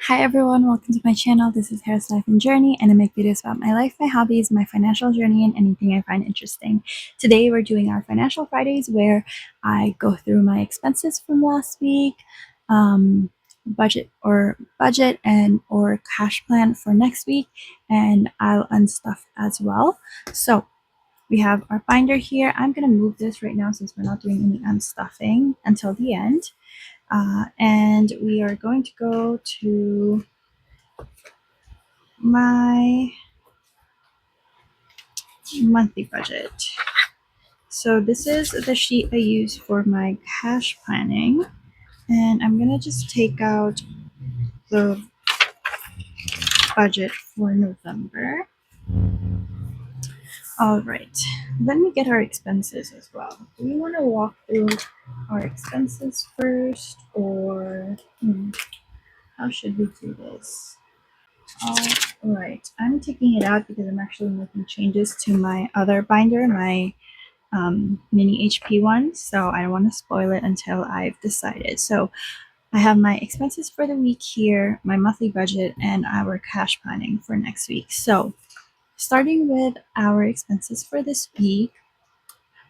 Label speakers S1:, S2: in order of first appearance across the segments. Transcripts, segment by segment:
S1: Hi everyone, welcome to my channel. This is Harris Life and Journey, and I make videos about my life, my hobbies, my financial journey, and anything I find interesting. Today we're doing our Financial Fridays where I go through my expenses from last week, budget and or cash plan for next week, and I'll unstuff as well. So we have our binder here. I'm going to move this right now since we're not doing any unstuffing until the end. And we are going to go to my monthly budget. So this is the sheet I use for my cash planning, and I'm gonna just take out the budget for November. All right, let me get our expenses as well. Do we want to walk through our expenses first, or how should we do this? All right, I'm taking it out because I'm actually making changes to my other binder, my mini HP one, so I don't want to spoil it until I've decided. So I have my expenses for the week here, my monthly budget, and our cash planning for next week. So starting with our expenses for this week,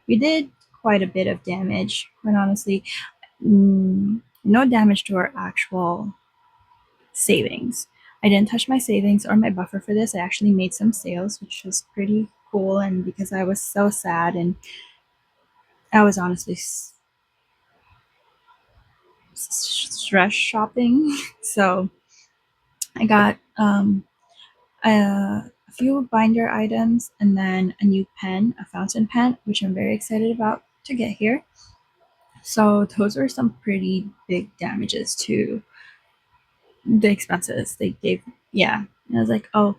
S1: we did quite a bit of damage, quite honestly. No damage to our actual savings. I didn't touch my savings or my buffer for this. I actually made some sales, which was pretty cool, and because I was so sad and I was honestly stress shopping. So I got a few binder items and then a new pen, a fountain pen, which I'm very excited about to get here. So those were some pretty big damages to the expenses they gave. Yeah, and I was like, oh,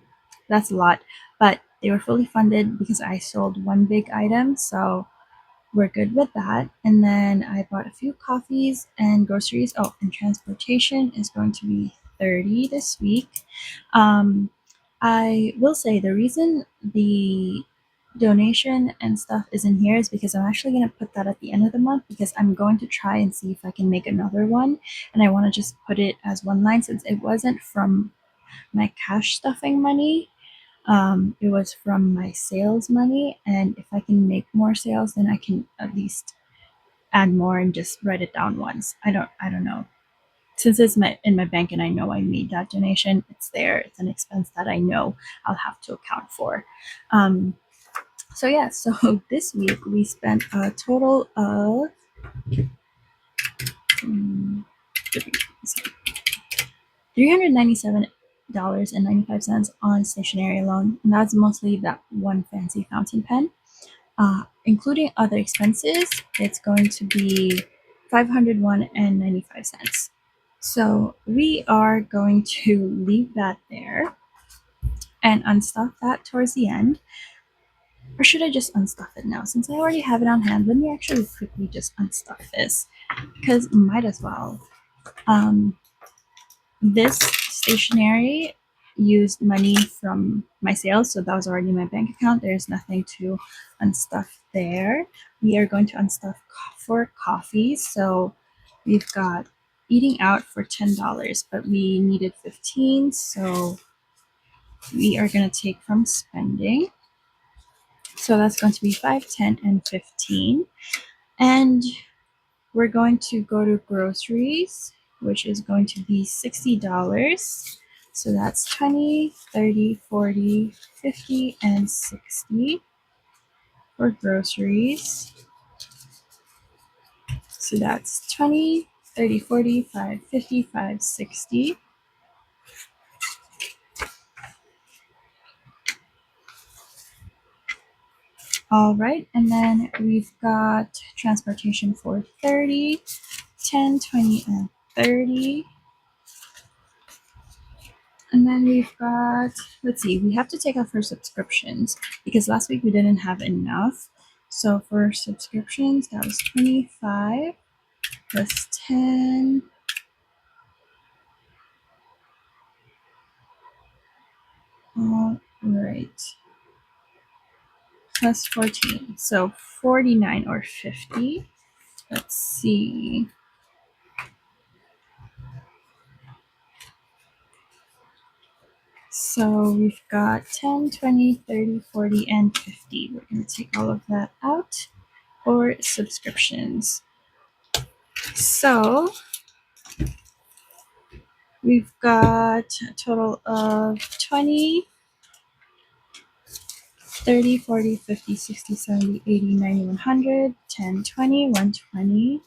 S1: that's a lot, but they were fully funded because I sold one big item, so we're good with that. And then I bought a few coffees and groceries. Oh, and transportation is going to be $30 this week. I will say the reason the donation and stuff isn't here is because I'm actually going to put that at the end of the month, because I'm going to try and see if I can make another one, and I want to just put it as one line since it wasn't from my cash stuffing money. It was from my sales money, and if I can make more sales, then I can at least add more and just write it down once. I don't know. Since it's in my bank and I know I made that donation, it's there. It's an expense that I know I'll have to account for. So yeah, so this week we spent a total of $397.95 on stationery alone, and that's mostly that one fancy fountain pen. Including other expenses, it's going to be $501.95. So we are going to leave that there and unstuff that towards the end. Or should I just unstuff it now? Since I already have it on hand, let me actually quickly just unstuff this, because might as well. This stationery used money from my sales, so that was already in my bank account. There's nothing to unstuff there. We are going to unstuff for coffee. So we've got eating out for $10, but we needed 15, so we are going to take from spending. So that's going to be 5, 10, and 15. And we're going to go to groceries, which is going to be $60. So that's 20, 30, 40, 50, and 60 for groceries. So that's 20, 30, 40, 5, 50, 5, 60. All right, and then we've got transportation for 30, 10, 20, and 30. And then we've got, let's see, we have to take out for subscriptions because last week we didn't have enough. So for subscriptions, that was 25 plus 10. All right. Plus 14. So 49 or 50. Let's see. So we've got 10, 20, 30, 40, and 50. We're going to take all of that out for subscriptions. So we've got a total of 20, 30, 40, 50, 60, 70, 80, 90, 100, 10, 20, 120,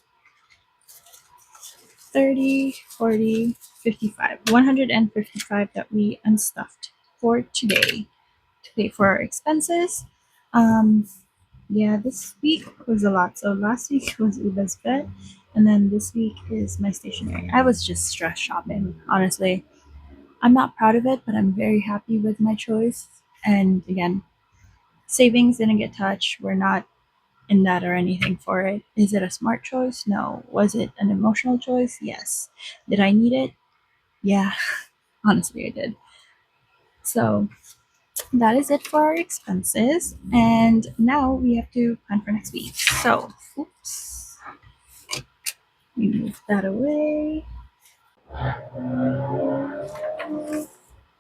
S1: 30, 40, 55. 155 that we unstuffed for today to pay for our expenses. Yeah, this week was a lot. So last week was Uber's bet, and then this week is my stationery. I was just stress shopping, honestly. I'm not proud of it, but I'm very happy with my choice. And again, savings didn't get touched. We're not in that or anything for it. Is it a smart choice? No. Was it an emotional choice? Yes. Did I need it? Yeah, honestly, I did. So that is it for our expenses. And now we have to plan for next week. So, oops. We move that away.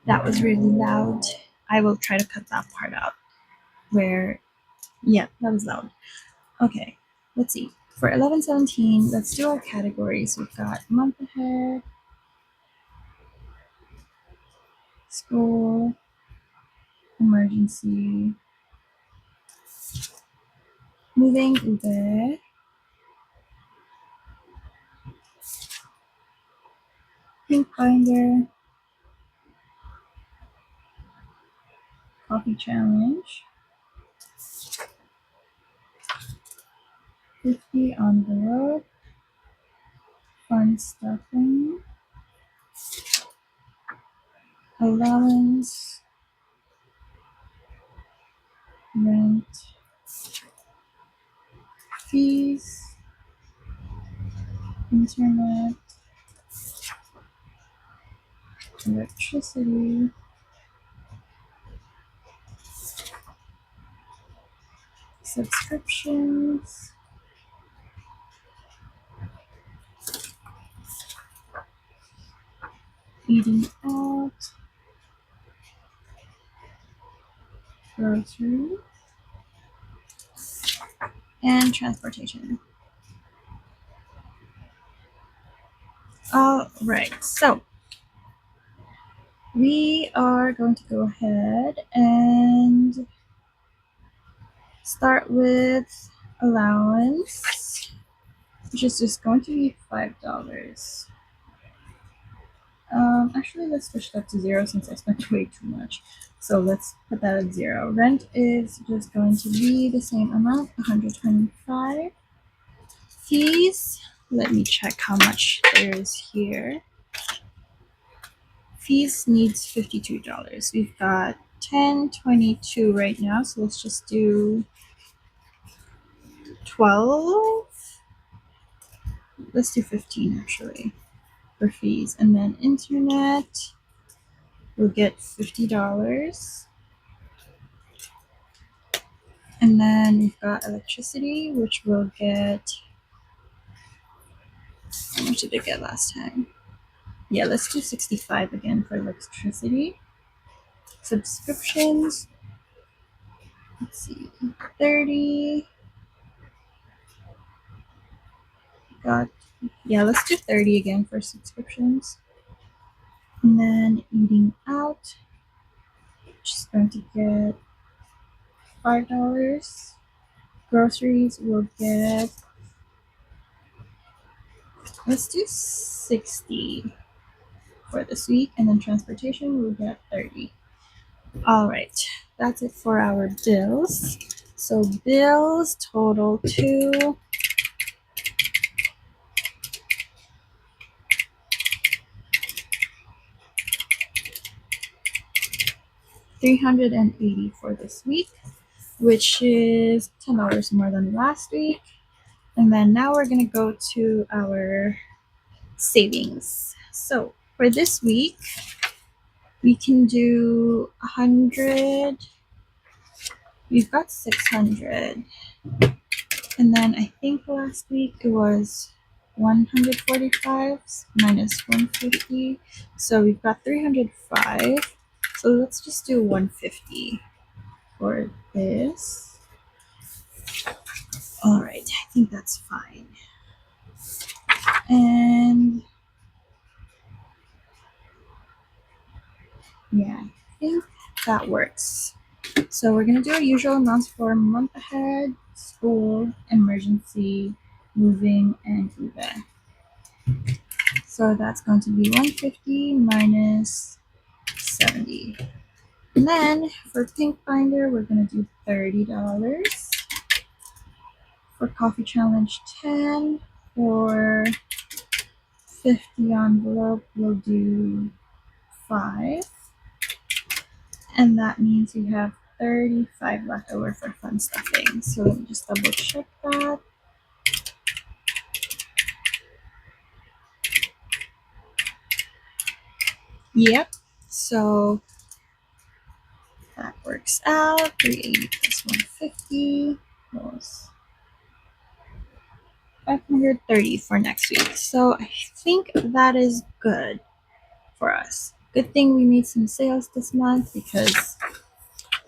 S1: That was really loud. I will try to cut that part out. Yeah, that was loud. Okay, let's see. For 11/17, let's do our categories. We've got month ahead, school, emergency, moving, Uber, pink binder, coffee challenge, 50 on the road, fun stuffing, allowance, rent, fees, internet, electricity, subscriptions, eating out, grocery, and transportation. All right, so we are going to go ahead and start with allowance, which is just going to be $5. Actually, let's switch that to 0 since I spent way too much. So let's put that at 0. Rent is just going to be the same amount, 125. Fees, let me check how much there is here. Fees needs $52. We've got 10.22 right now, so let's just do 12. Let's do 15 actually for fees, and then internet will get $50. And then we've got electricity, which will get, how much did it get last time? Yeah, let's do 65 again for electricity. Subscriptions, let's see, 30. Got, yeah, let's do 30 again for subscriptions. And then eating out, which is going to get $5. Groceries will get, let's do 60 for this week, and then transportation will get 30. All right, that's it for our bills. So bills total to $380 for this week, which is $10 more than last week. And then now we're gonna go to our savings. So for this week, we can do 100. We've got 600. And then I think last week it was 145 minus 150. So we've got 305. So let's just do 150 for this. All right, I think that's fine. And yeah, I think that works. So we're gonna do our usual amounts for month ahead, school, emergency, moving, and even. So that's going to be 150 minus 70. And then for pink binder, we're gonna do $30. For coffee challenge 10. For 50 envelope, we'll do 5. And that means you have 35 left over for fun stuffing. So let me just double check that. Yep. So that works out. 380 plus 150 plus 530 for next week. So I think that is good for us. Good thing we made some sales this month because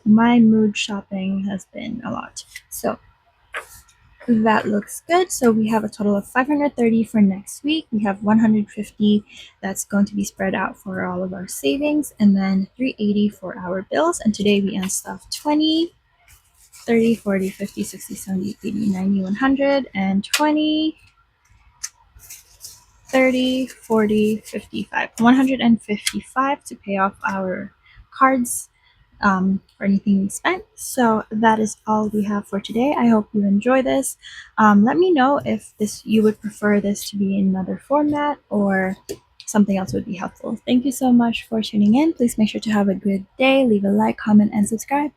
S1: my mood shopping has been a lot. So that looks good. So we have a total of 530 for next week. We have 150 that's going to be spread out for all of our savings, and then 380 for our bills. And today we unstuffed 20, 30, 40, 50, 60, 70, 80, 90, 100, and 20, 30, 40, 55. 155 to pay off our cards for anything we spent. So that is all we have for today. I hope you enjoy this. Let me know if you would prefer this to be in another format or something else would be helpful. Thank you so much for tuning in. Please make sure to have a good day. Leave a like, comment, and subscribe.